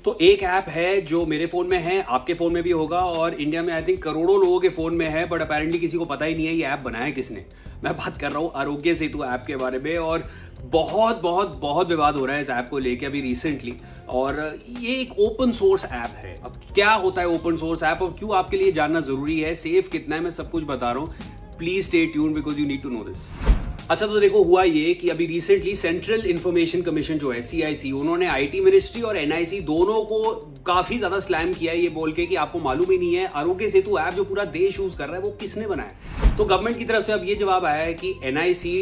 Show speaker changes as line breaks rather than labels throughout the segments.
तो एक ऐप है जो मेरे फोन में है, आपके फोन में भी होगा और इंडिया में आई थिंक करोड़ों लोगों के फोन में है, बट अपेरेंटली किसी को पता ही नहीं है ये ऐप बनाया किसने। मैं बात कर रहा हूँ आरोग्य सेतु ऐप के बारे में और बहुत बहुत बहुत विवाद हो रहा है इस ऐप को लेके अभी रिसेंटली। और ये एक ओपन सोर्स ऐप है। अब क्या होता है ओपन सोर्स ऐप और क्यों आपके लिए जानना जरूरी है, सेफ कितना है, मैं सब कुछ बता रहा हूँ। Please stay tuned because you need to know this. अच्छा, तो देखो हुआ ये कि अभी रिसेंटली सेंट्रल इंफॉर्मेशन कमीशन जो है CIC, उन्होंने IT मिनिस्ट्री और NIC दोनों को काफी ज्यादा स्लैम किया है ये बोल के कि आपको मालूम ही नहीं है आरोग्य सेतु ऐप जो पूरा देश यूज कर रहा है वो किसने बनाया। तो गवर्नमेंट की तरफ से अब ये जवाब आया है कि NIC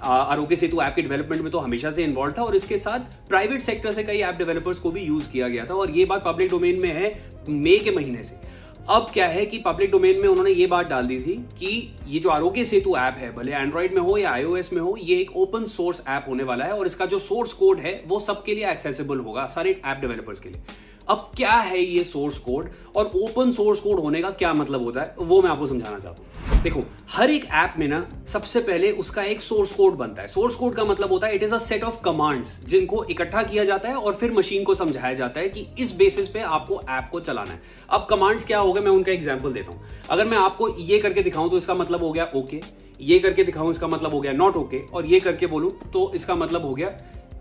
आरोग्य सेतु ऐप के डेवलपमेंट में तो हमेशा से इन्वॉल्व था और इसके साथ प्राइवेट सेक्टर से कई ऐप डेवलपर्स को भी यूज किया गया था और ये बात पब्लिक डोमेन में है मई के महीने से। अब क्या है कि पब्लिक डोमेन में उन्होंने ये बात डाल दी थी कि ये जो आरोग्य सेतु ऐप है, भले एंड्रॉइड में हो या iOS में हो, ये एक ओपन सोर्स ऐप होने वाला है और इसका जो सोर्स कोड है वो सबके लिए एक्सेसिबल होगा, सारे ऐप डेवलपर्स के लिए। अब क्या है ये सोर्स कोड और ओपन सोर्स कोड होने का क्या मतलब होता है वो मैं आपको समझाना चाहता हूं। देखो, हर एक ऐप में ना सबसे पहले उसका एक सोर्स कोड बनता है। सोर्स कोड का मतलब होता है it is a set of commands जिनको इकट्ठा किया जाता है और फिर मशीन को समझाया जाता है कि इस बेसिस पे आपको ऐप को चलाना है। अब कमांड्स क्या हो गए, मैं उनका एग्जाम्पल देता हूं। अगर मैं आपको ये करके दिखाऊं तो इसका मतलब हो गया ओके, ये करके दिखाऊं इसका मतलब हो गया नॉट ओके, और ये करके बोलूं तो इसका मतलब हो गया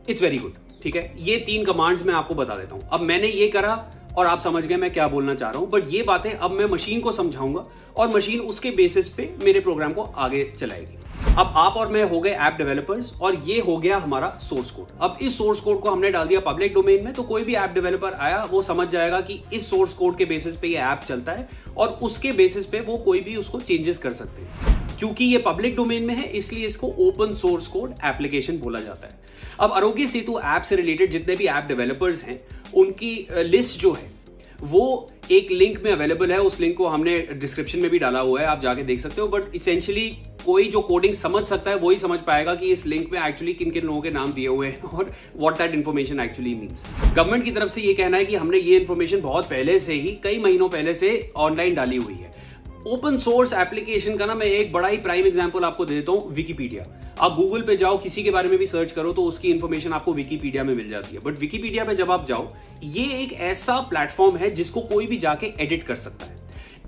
इट्स वेरी गुड। ठीक है, ये 3 कमांड्स मैं आपको बता देता हूं। अब मैंने ये करा और आप समझ गए मैं क्या बोलना चाह रहा हूं, बट ये बातें अब मैं मशीन को समझाऊंगा और मशीन उसके बेसिस पे मेरे प्रोग्राम को आगे चलाएगी। अब आप और मैं हो गए ऐप डेवलपर्स और ये हो गया हमारा सोर्स कोड। अब इस सोर्स कोड को हमने डाल दिया पब्लिक डोमेन में, तो कोई भी ऐप डेवलपर आया वो समझ जाएगा कि इस सोर्स कोड के बेसिस पे ये ऐप चलता है और उसके बेसिस पे वो कोई भी उसको चेंजेस कर सकते हैं। क्योंकि ये पब्लिक डोमेन में है इसलिए इसको ओपन सोर्स कोड एप्लीकेशन बोला जाता है। अब आरोग्य सेतु ऐप से रिलेटेड जितने भी ऐप डेवलपर्स हैं उनकी लिस्ट जो है वो एक लिंक में अवेलेबल है। उस लिंक को हमने डिस्क्रिप्शन में भी डाला हुआ है, आप जाके देख सकते हो। बट इसेंशियली कोई जो कोडिंग समझ सकता है वही समझ पाएगा कि इस लिंक में एक्चुअली किन किन लोगों के नाम दिए हुए हैं और what that information actually means. Government की तरफ से ये कहना है कि हमने ये इन्फॉर्मेशन बहुत पहले से ही, कई महीनों पहले से ऑनलाइन डाली हुई है। ओपन सोर्स एप्लीकेशन का ना मैं एक बड़ा ही प्राइम एग्जांपल आपको देता हूं, विकिपीडिया। आप गूगल पे जाओ, किसी के बारे में भी सर्च करो तो उसकी इंफॉर्मेशन आपको विकिपीडिया में मिल जाती है। बट विकिपीडिया पे जब आप जाओ, ये एक ऐसा प्लेटफॉर्म है जिसको कोई भी जाके एडिट कर सकता है।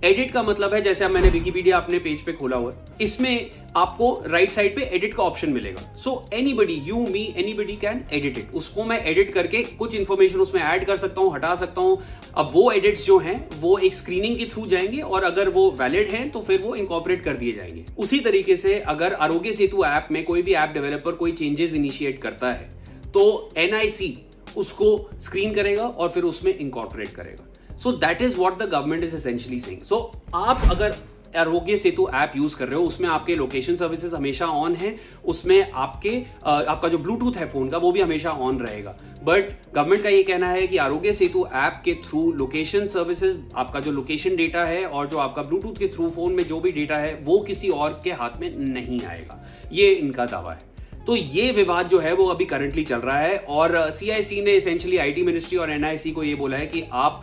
एडिट का मतलब है, जैसे अब मैंने विकिपीडिया अपने पेज पे खोला हुआ है, इसमें आपको राइट साइड पे एडिट का ऑप्शन मिलेगा। So anybody, you me, anybody can edit it. उसको मैं एडिट करके कुछ इंफॉर्मेशन उसमें ऐड कर सकता हूं, हटा सकता हूं। अब वो एडिट्स जो हैं वो एक स्क्रीनिंग के थ्रू जाएंगे और अगर वो वैलिड हैं तो फिर वो इनकॉर्पोरेट कर दिए जाएंगे। उसी तरीके से अगर आरोग्य सेतु ऐप में कोई भी ऐप डेवलपर कोई चेंजेस इनिशिएट करता है तो NIC उसको स्क्रीन करेगा और फिर उसमें इनकॉर्पोरेट करेगा। So that is what the government is essentially saying. So आप अगर आरोग्य सेतु ऐप यूज कर रहे हो, उसमें आपके लोकेशन सर्विसेज हमेशा ऑन है, उसमें आपका जो ब्लूटूथ है फोन का वो भी हमेशा ऑन रहेगा। बट गवर्नमेंट का ये कहना है कि आरोग्य सेतु ऐप के थ्रू लोकेशन सर्विसेज, आपका जो लोकेशन डेटा है और जो आपका ब्लूटूथ के थ्रू फोन में जो भी डेटा है वो किसी और के हाथ में नहीं आएगा, ये इनका दावा है। तो ये विवाद जो है वो अभी करंटली चल रहा है और CIC ने एसेंशियली IT मिनिस्ट्री और NIC को ये बोला है कि आप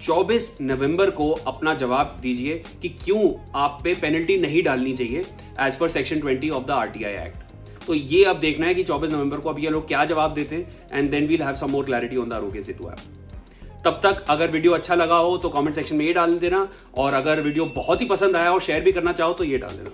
24 नवंबर को अपना जवाब दीजिए कि क्यों आप पे पेनल्टी नहीं डालनी चाहिए as per section 20 of the RTI act. तो ये अब देखना है कि 24 नवंबर को अब ये लोग क्या जवाब देते हैं and then we'll have some more clarity on the Aarogya Setu app. तब तक अगर वीडियो अच्छा लगा हो तो कमेंट सेक्शन में ये डाल देना और अगर वीडियो बहुत ही पसंद आया और शेयर भी करना चाहो तो ये डाल देना।